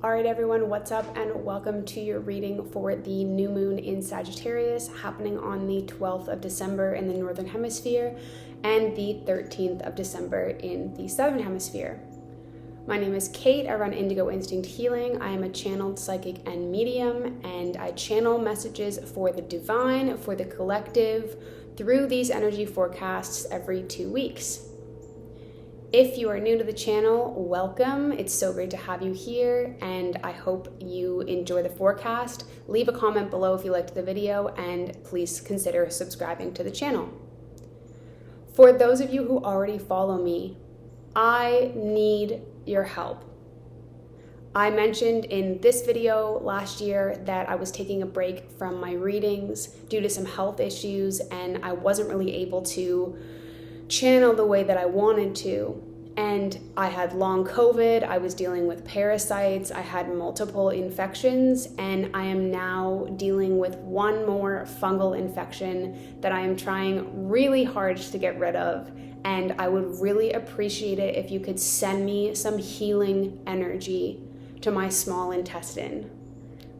All right, everyone, what's up, and welcome to your reading for the new moon in Sagittarius happening on the 12th of December in the Northern Hemisphere and the 13th of December in the Southern Hemisphere. My name is Kate. I run Indigo Instinct Healing. I am a channeled psychic and medium, and I channel messages for the divine, for the collective, through these energy forecasts every 2 weeks. If you are new to the channel, welcome. It's so great to have you here, and I hope you enjoy the forecast. Leave a comment below if you liked the video, and please consider subscribing to the channel. For those of you who already follow me, I need your help. I mentioned in this video last year that I was taking a break from my readings due to some health issues, and I wasn't really able to channel the way that I wanted to. And I had long COVID, I was dealing with parasites, I had multiple infections, and I am now dealing with one more fungal infection that I am trying really hard to get rid of. And I would really appreciate it if you could send me some healing energy to my small intestine.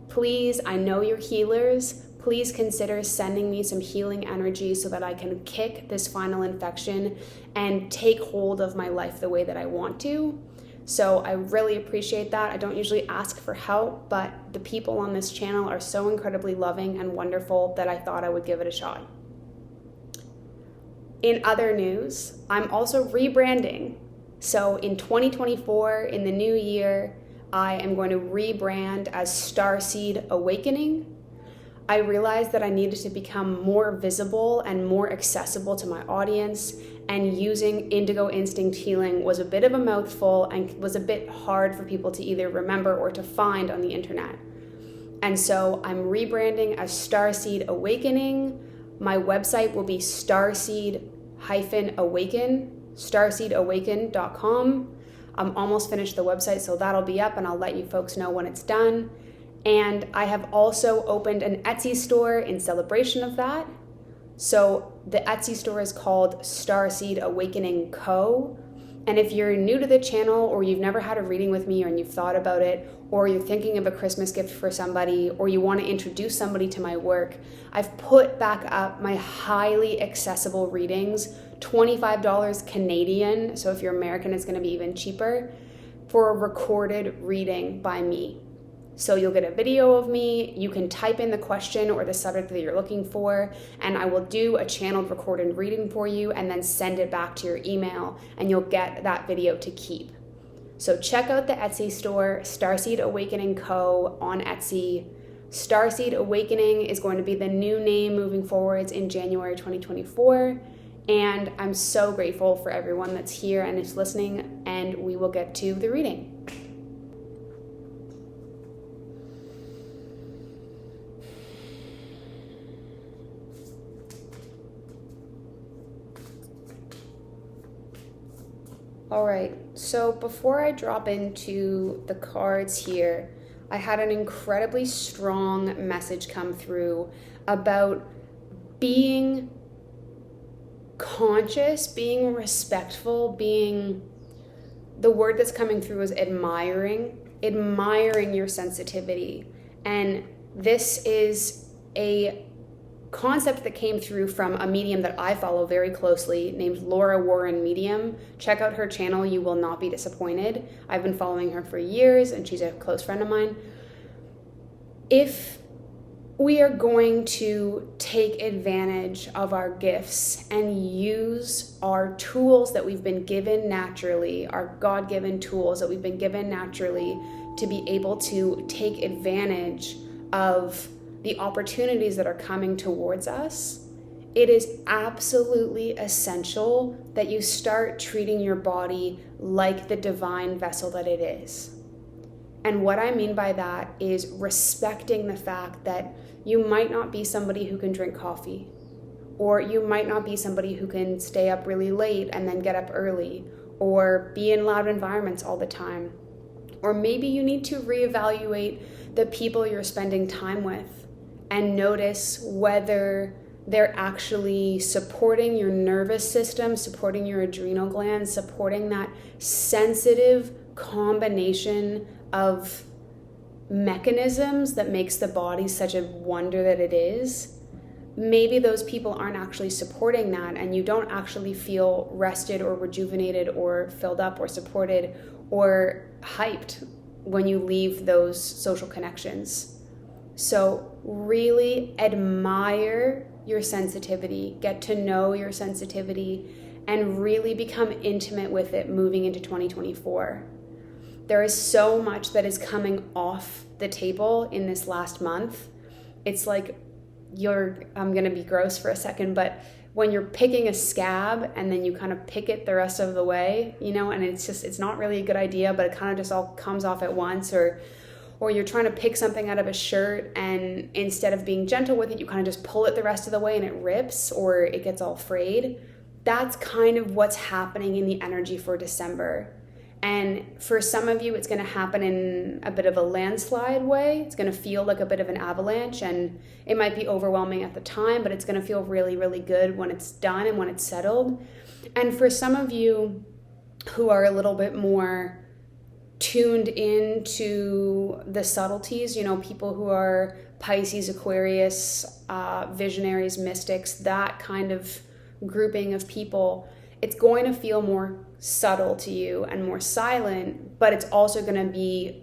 Please, I know you're healers. Please consider sending me some healing energy so that I can kick this final infection and take hold of my life the way that I want to. So I really appreciate that. I don't usually ask for help, but the people on this channel are so incredibly loving and wonderful that I thought I would give it a shot. In other news, I'm also rebranding. So in 2024, in the new year, I am going to rebrand as Starseed Awakening. I realized that I needed to become more visible and more accessible to my audience, and using Indigo Instinct Healing was a bit of a mouthful and was a bit hard for people to either remember or to find on the internet. And so I'm rebranding as Starseed Awakening. My website will be starseed-awaken.com. I'm almost finished the website, so that'll be up, and I'll let you folks know when it's done. And I have also opened an Etsy store in celebration of that. So the Etsy store is called Starseed Awakening Co. And if you're new to the channel, or you've never had a reading with me, and you've thought about it, or you're thinking of a Christmas gift for somebody, or you want to introduce somebody to my work, I've put back up my highly accessible readings, $25 Canadian. So if you're American, it's going to be even cheaper, for a recorded reading by me. So you'll get a video of me, you can type in the question or the subject that you're looking for, and I will do a channeled recorded reading for you and then send it back to your email, and you'll get that video to keep. So check out the Etsy store, Starseed Awakening Co. on Etsy. Starseed Awakening is going to be the new name moving forwards in January 2024, and I'm so grateful for everyone that's here and is listening, and we will get to the reading. All right, so before I drop into the cards here, I had an incredibly strong message come through about being conscious, being respectful, being, the word that's coming through is admiring your sensitivity. And this is a concept that came through from a medium that I follow very closely named Laura Warren Medium. Check out her channel, you will not be disappointed. I've been following her for years, and she's a close friend of mine. If we are going to take advantage of our gifts and use our tools that we've been given naturally, our God-given tools that we've been given naturally, to be able to take advantage of the opportunities that are coming towards us, it is absolutely essential that you start treating your body like the divine vessel that it is. And what I mean by that is respecting the fact that you might not be somebody who can drink coffee, or you might not be somebody who can stay up really late and then get up early, or be in loud environments all the time. Or maybe you need to reevaluate the people you're spending time with and notice whether they're actually supporting your nervous system, supporting your adrenal glands, supporting that sensitive combination of mechanisms that makes the body such a wonder that it is, maybe those people aren't actually supporting that, and you don't actually feel rested or rejuvenated or filled up or supported or hyped when you leave those social connections. So really admire your sensitivity, get to know your sensitivity, and really become intimate with it moving into 2024. There is so much that is coming off the table in this last month. It's like I'm going to be gross for a second, but when you're picking a scab and then you kind of pick it the rest of the way, and it's not really a good idea, but it kind of just all comes off at once, or you're trying to pick something out of a shirt and instead of being gentle with it, you kind of just pull it the rest of the way and it rips or it gets all frayed. That's kind of what's happening in the energy for December. And for some of you, it's going to happen in a bit of a landslide way. It's going to feel like a bit of an avalanche, and it might be overwhelming at the time, but it's going to feel really, really good when it's done and when it's settled. And for some of you who are a little bit more tuned into the subtleties, people who are Pisces, Aquarius, visionaries, mystics, that kind of grouping of people, it's going to feel more subtle to you and more silent, but it's also going to be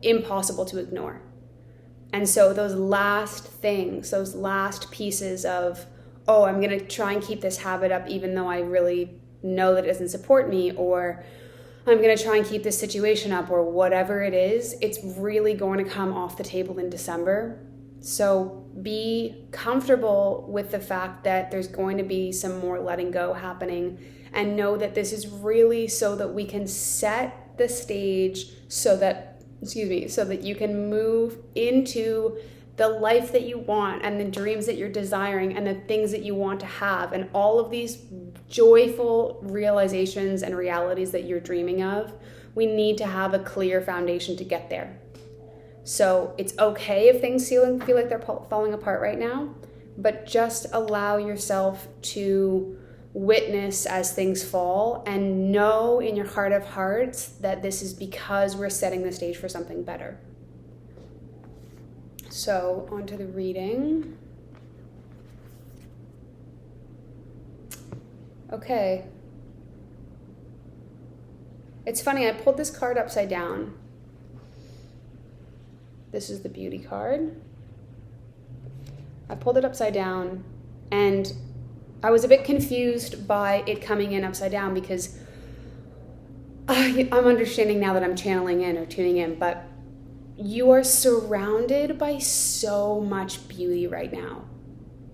impossible to ignore. And so those last things, those last pieces of, I'm going to try and keep this habit up even though I really know that it doesn't support me, or I'm going to try and keep this situation up, or whatever it is, it's really going to come off the table in December. So be comfortable with the fact that there's going to be some more letting go happening, and know that this is really so that we can set the stage so that you can move into the life that you want and the dreams that you're desiring and the things that you want to have and all of these joyful realizations and realities that you're dreaming of. We need to have a clear foundation to get there. So it's okay if things feel like they're falling apart right now, but just allow yourself to witness as things fall and know in your heart of hearts that this is because we're setting the stage for something better. So on to the reading. Okay. It's funny, I pulled this card upside down. This is the beauty card. I pulled it upside down, and I was a bit confused by it coming in upside down because I'm understanding now that I'm channeling in or tuning in, but you are surrounded by so much beauty right now.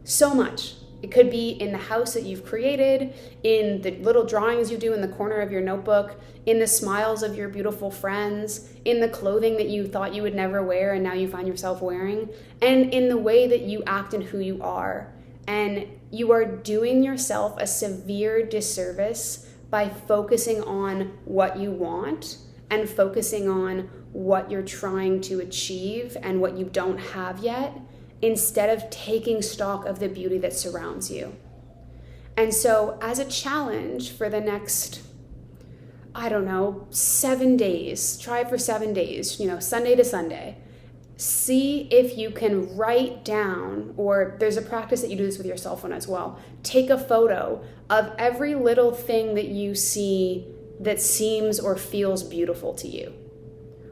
So much. It could be in the house that you've created, in the little drawings you do in the corner of your notebook, in the smiles of your beautiful friends, in the clothing that you thought you would never wear and now you find yourself wearing, and in the way that you act and who you are. And you are doing yourself a severe disservice by focusing on what you want and focusing on what you're trying to achieve and what you don't have yet, instead of taking stock of the beauty that surrounds you. And so as a challenge for the next, 7 days, try it for 7 days, Sunday to Sunday, see if you can write down, or there's a practice that you do this with your cell phone as well, take a photo of every little thing that you see that seems or feels beautiful to you.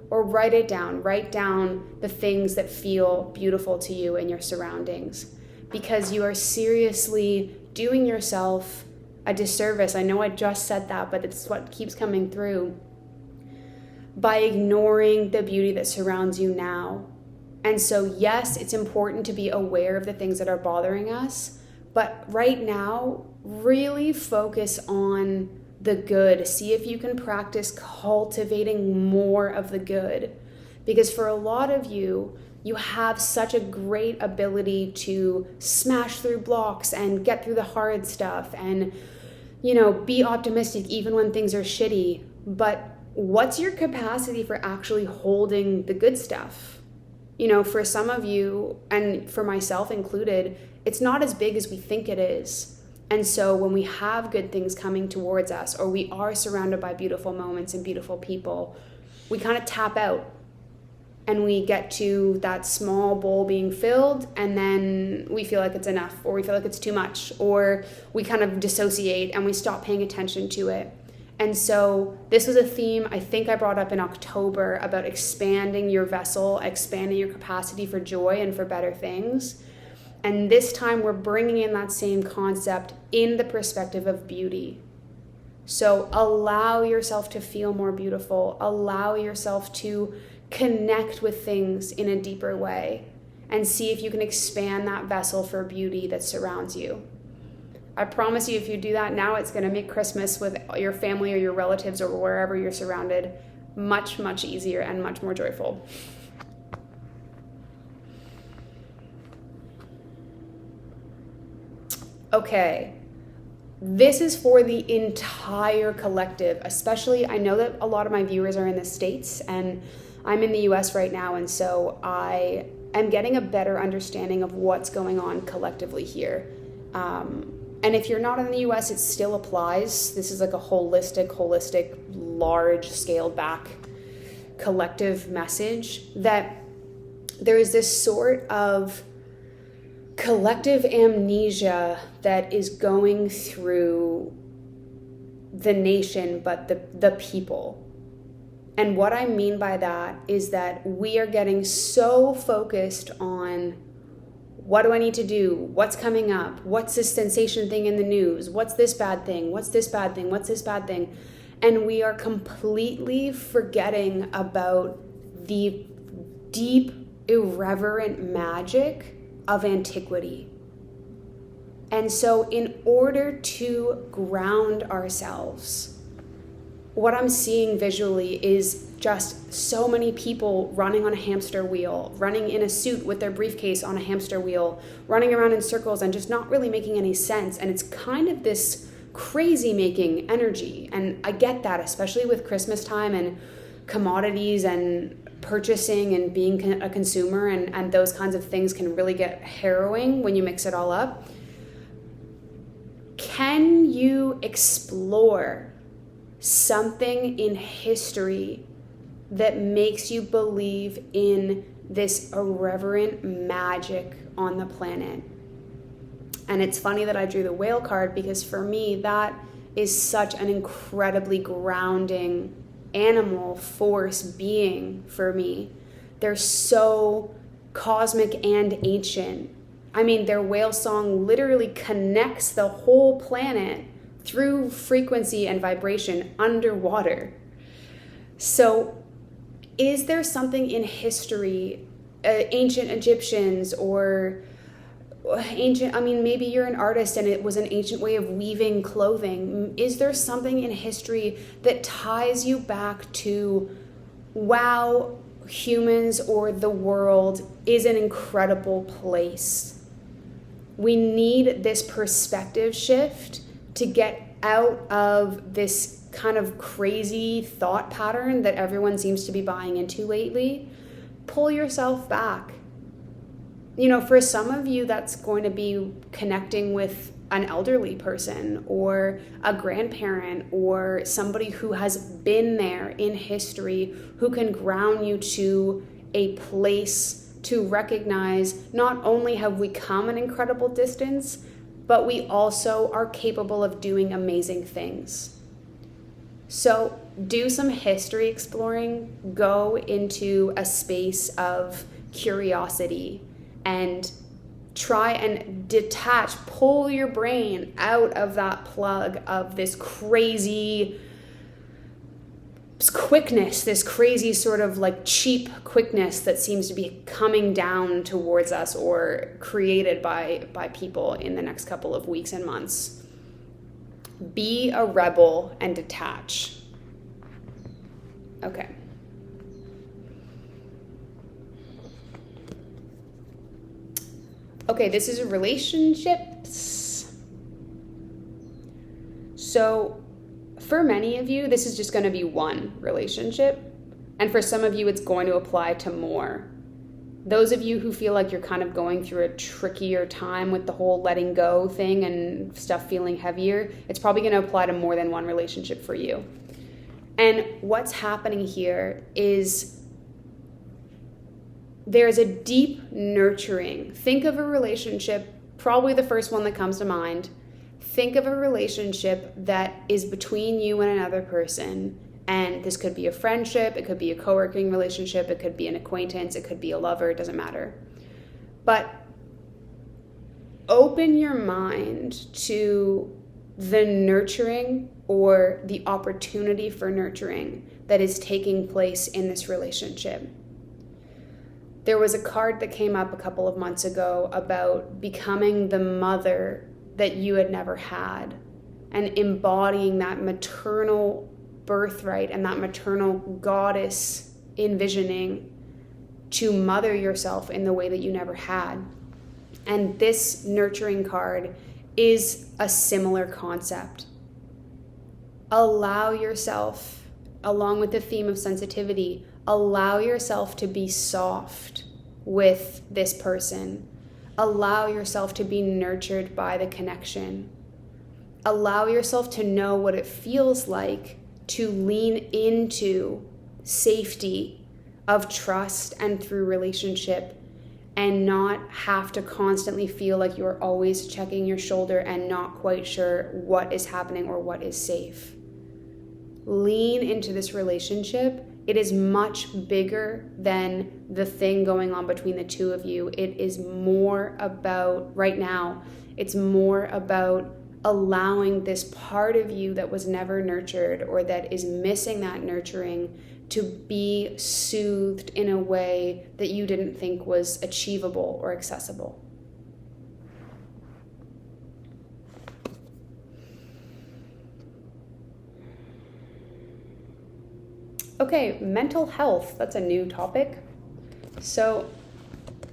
Or write it down. Write down the things that feel beautiful to you in your surroundings, because you are seriously doing yourself a disservice. I know I just said that, but it's what keeps coming through, by ignoring the beauty that surrounds you now. And so yes, it's important to be aware of the things that are bothering us, but right now, really focus on the good. See if you can practice cultivating more of the good, because for a lot of you, you have such a great ability to smash through blocks and get through the hard stuff and, be optimistic even when things are shitty. But what's your capacity for actually holding the good stuff? For some of you, and for myself included, it's not as big as we think it is. And so when we have good things coming towards us, or we are surrounded by beautiful moments and beautiful people, we kind of tap out. and we get to that small bowl being filled, and then we feel like it's enough, or we feel like it's too much, or we kind of dissociate and we stop paying attention to it. And so this was a theme I think I brought up in October about expanding your vessel, expanding your capacity for joy and for better things. And this time we're bringing in that same concept in the perspective of beauty. So allow yourself to feel more beautiful. Allow yourself to connect with things in a deeper way, and see if you can expand that vessel for beauty that surrounds you. I promise you, if you do that now, it's going to make Christmas with your family or your relatives or wherever you're surrounded much, much easier and much more joyful. Okay. This is for the entire collective, especially I know that a lot of my viewers are in the States, and I'm in the US right now, and so I am getting a better understanding of what's going on collectively here. And if you're not in the US, it still applies. This is like a holistic, large, scaled back collective message that there is this sort of collective amnesia that is going through the nation, but the people. And what I mean by that is that we are getting so focused on, what do I need to do? What's coming up? What's this sensation thing in the news? What's this bad thing? What's this bad thing? What's this bad thing? And we are completely forgetting about the deep, irreverent magic of antiquity. And so in order to ground ourselves, what I'm seeing visually is just so many people running on a hamster wheel, running in a suit with their briefcase on a hamster wheel, running around in circles and just not really making any sense. And it's kind of this crazy making energy. And I get that, especially with Christmas time and commodities and purchasing and being a consumer, and those kinds of things can really get harrowing when you mix it all up. Can you explore something in history that makes you believe in this irreverent magic on the planet? And it's funny that I drew the whale card, because for me, that is such an incredibly grounding animal force being for me. They're so cosmic and ancient. I mean, their whale song literally connects the whole planet through frequency and vibration underwater. So is there something in history, ancient Egyptians or ancient, I mean, maybe you're an artist and it was an ancient way of weaving clothing. Is there something in history that ties you back to, wow, humans or the world is an incredible place? We need this perspective shift to get out of this kind of crazy thought pattern that everyone seems to be buying into lately. Pull yourself back. You know, for some of you, that's going to be connecting with an elderly person or a grandparent or somebody who has been there in history, who can ground you to a place to recognize not only have we come an incredible distance, but we also are capable of doing amazing things. So do some history exploring, go into a space of curiosity, and try and detach, pull your brain out of that plug of this crazy quickness, this crazy sort of like cheap quickness that seems to be coming down towards us or created by people in the next couple of weeks and months. Be a rebel and detach. Okay. Okay, this is relationships. So for many of you, this is just going to be one relationship. And for some of you, it's going to apply to more. Those of you who feel like you're kind of going through a trickier time with the whole letting go thing and stuff feeling heavier, it's probably going to apply to more than one relationship for you. And what's happening here is there's a deep nurturing. Think of a relationship, probably the first one that comes to mind. Think of a relationship that is between you and another person. And this could be a friendship, it could be a co-working relationship, it could be an acquaintance, it could be a lover, it doesn't matter. But open your mind to the nurturing or the opportunity for nurturing that is taking place in this relationship. There was a card that came up a couple of months ago about becoming the mother that you had never had and embodying that maternal birthright and that maternal goddess envisioning to mother yourself in the way that you never had. And this nurturing card is a similar concept. Allow yourself, along with the theme of sensitivity, allow yourself to be soft with this person. Allow yourself to be nurtured by the connection. Allow yourself to know what it feels like to lean into safety of trust and through relationship, and not have to constantly feel like you're always checking your shoulder and not quite sure what is happening or what is safe. Lean into this relationship. It is much bigger than the thing going on between the two of you. It is more about, right now, it's more about allowing this part of you that was never nurtured or that is missing that nurturing to be soothed in a way that you didn't think was achievable or accessible. Okay, mental health, that's a new topic. So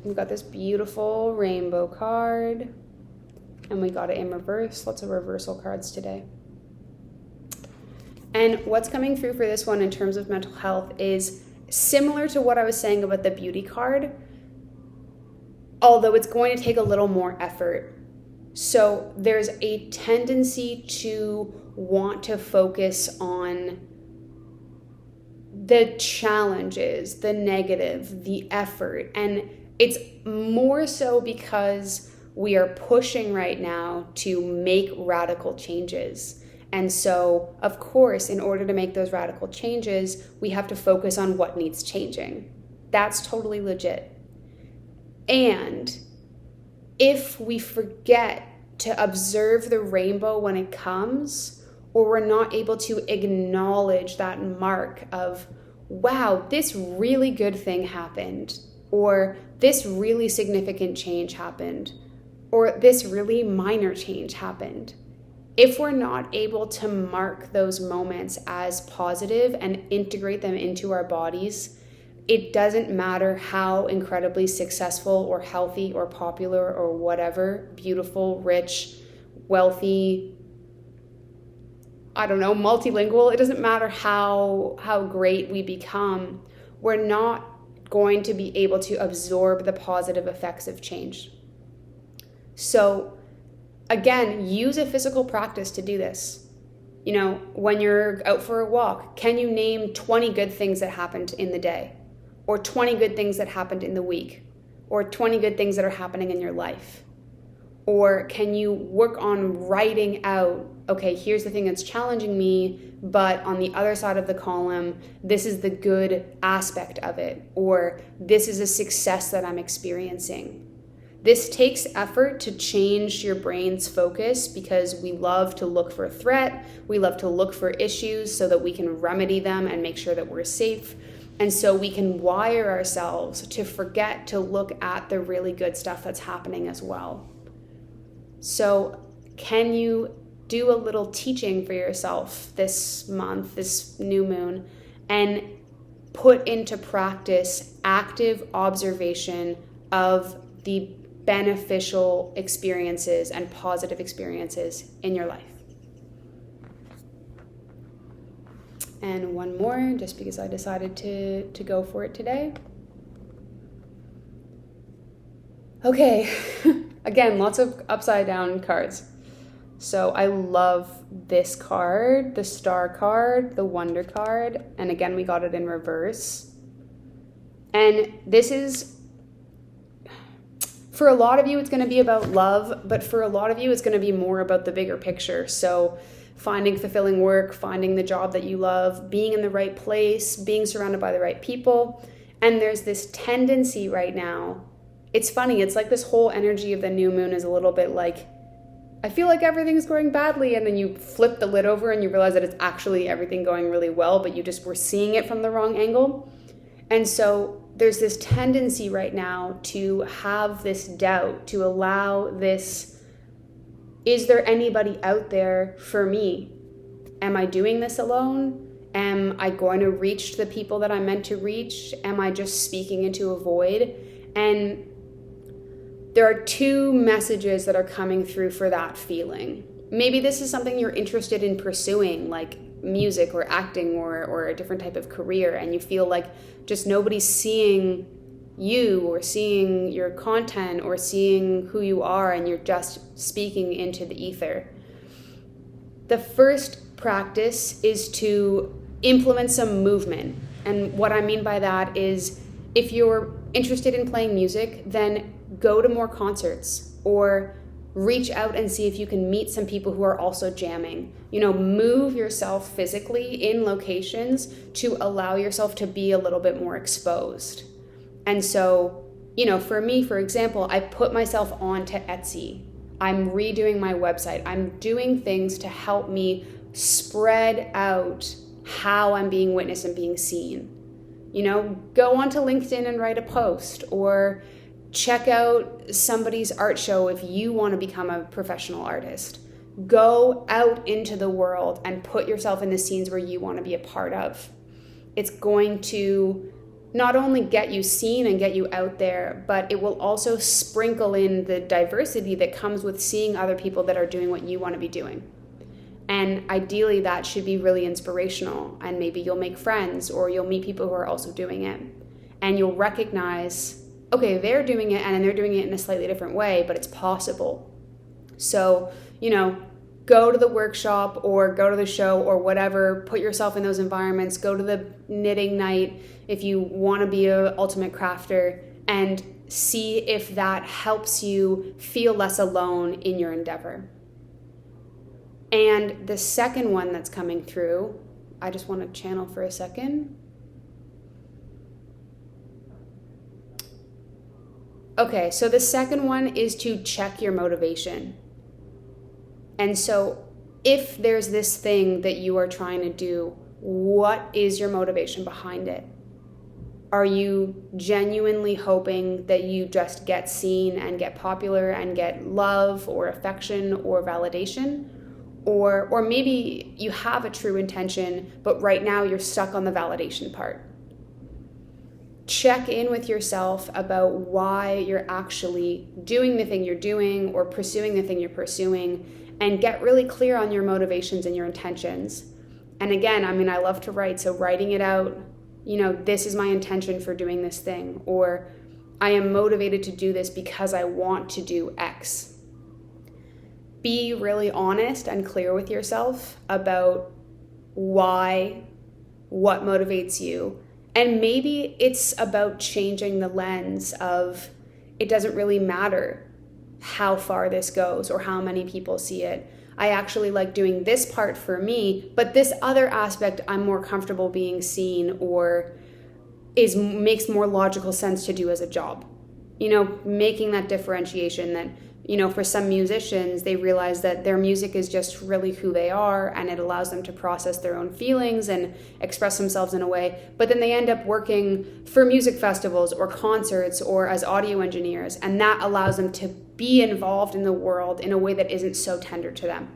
we've got this beautiful rainbow card, and we got it in reverse. Lots of reversal cards today. And what's coming through for this one in terms of mental health is similar to what I was saying about the beauty card, although it's going to take a little more effort. So there's a tendency to want to focus on the challenges, the negative, the effort. And it's more so because we are pushing right now to make radical changes. And so, of course, in order to make those radical changes, we have to focus on what needs changing. That's totally legit. And if we forget to observe the rainbow when it comes, or we're not able to acknowledge that mark of, wow, this really good thing happened, or this really significant change happened, or this really minor change happened. If we're not able to mark those moments as positive and integrate them into our bodies, it doesn't matter how incredibly successful or healthy or popular or whatever, beautiful, rich, wealthy, I don't know, multilingual, it doesn't matter how great we become, we're not going to be able to absorb the positive effects of change. So again, use a physical practice to do this. You know, when you're out for a walk, can you name 20 good things that happened in the day? Or 20 good things that happened in the week? Or 20 good things that are happening in your life? Or can you work on writing out, okay, here's the thing that's challenging me, but on the other side of the column, this is the good aspect of it, or this is a success that I'm experiencing. This takes effort to change your brain's focus because we love to look for a threat, we love to look for issues so that we can remedy them and make sure that we're safe. And so we can wire ourselves to forget to look at the really good stuff that's happening as well. So can you do a little teaching for yourself this month, this new moon, and put into practice active observation of the beneficial experiences and positive experiences in your life? And one more, just because I decided to go for it today. Okay, again, lots of upside down cards. So I love this card, the star card, the wonder card, and again, we got it in reverse. And this is For a lot of you, it's going to be about love, but for a lot of you, it's going to be more about the bigger picture. So finding fulfilling work, finding the job that you love, being in the right place, being surrounded by the right people. And there's this tendency right now. It's funny. It's like this whole energy of the new moon is a little bit like, I feel like everything's going badly. And then you flip the lid over and you realize that it's actually everything going really well, but you just were seeing it from the wrong angle. And so there's this tendency right now to have this doubt, to allow this, is there anybody out there for me? Am I doing this alone? Am I going to reach the people that I'm meant to reach? Am I just speaking into a void? And there are two messages that are coming through for that feeling. Maybe this is something you're interested in pursuing, like music or acting or a different type of career, and you feel like just nobody's seeing you or seeing your content or seeing who you are, and you're just speaking into the ether. The first practice is to implement some movement. And what I mean by that is, if you're interested in playing music, then go to more concerts or reach out and see if you can meet some people who are also jamming. Move yourself physically in locations to allow yourself to be a little bit more exposed. And so, for me, for example, I put myself onto Etsy. I'm redoing my website. I'm doing things to help me spread out how I'm being witnessed and being seen. Go onto LinkedIn and write a post, or check out somebody's art show if you want to become a professional artist. Go out into the world and put yourself in the scenes where you want to be a part of. It's going to not only get you seen and get you out there, but it will also sprinkle in the diversity that comes with seeing other people that are doing what you want to be doing. And ideally, that should be really inspirational. And maybe you'll make friends, or you'll meet people who are also doing it. And you'll recognize, okay, they're doing it and they're doing it in a slightly different way, but it's possible. So, go to the workshop or go to the show or whatever, put yourself in those environments, go to the knitting night if you want to be an ultimate crafter, and see if that helps you feel less alone in your endeavor. And the second one that's coming through, I just want to channel for a second. Okay, so the second one is to check your motivation. And so if there's this thing that you are trying to do, what is your motivation behind it? Are you genuinely hoping that you just get seen and get popular and get love or affection or validation? Or maybe you have a true intention, but right now you're stuck on the validation part. Check in with yourself about why you're actually doing the thing you're doing or pursuing the thing you're pursuing, and get really clear on your motivations and your intentions. And again, I love to write, so writing it out, this is my intention for doing this thing, or I am motivated to do this because I want to do X. Be really honest and clear with yourself about why, what motivates you. And maybe it's about changing the lens of, it doesn't really matter how far this goes or how many people see it. I actually like doing this part for me, but this other aspect I'm more comfortable being seen or makes more logical sense to do as a job. Making that differentiation that, for some musicians, they realize that their music is just really who they are, and it allows them to process their own feelings and express themselves in a way. But then they end up working for music festivals or concerts or as audio engineers, and that allows them to be involved in the world in a way that isn't so tender to them.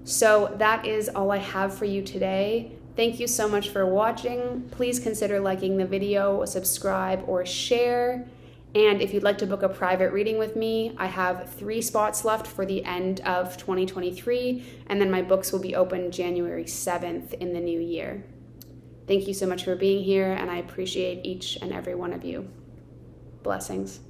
So that is all I have for you today. Thank you so much for watching. Please consider liking the video, subscribe, or share. And if you'd like to book a private reading with me, I have 3 spots left for the end of 2023, and then my books will be open January 7th in the new year. Thank you so much for being here, and I appreciate each and every one of you. Blessings.